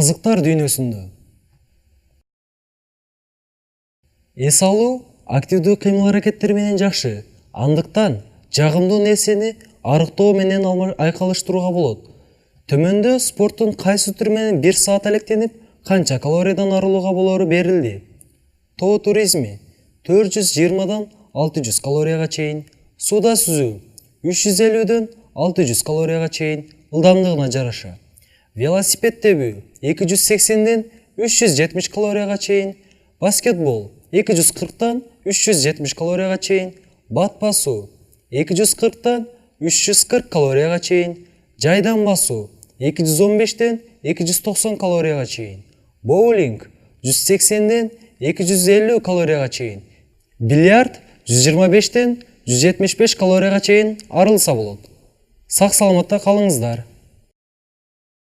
Кызыктар дүйнөсүндө. Эс алуу активдүү кыймыл-аракеттер менен жакшы. Андыктан жагымдуу нерсени арыктоо менен айкалыштырууга болот. Төмөндө спорттун кайсы түрү менен 1 саат алектенип, канча калориядан арылууга болору берилди. Тоо туризми 420дан 600 калорияга чейин, сууда сүзүү 350дөн 600 калорияга чейин ылдамдыгына жараша. Велосипед тебүү 280ден 370 калорияга чейин, баскетбол 240дан 370 калорияга чейин, бат басуу 240дан 340 калорияга чейин, жайдан басуу 215ден 290 калорияга чейин, боулинг 180ден 250 калорияга чейин, бильярд 125ден 175 калорияга чейин арылса болот. Сак саламатта калыңыздар.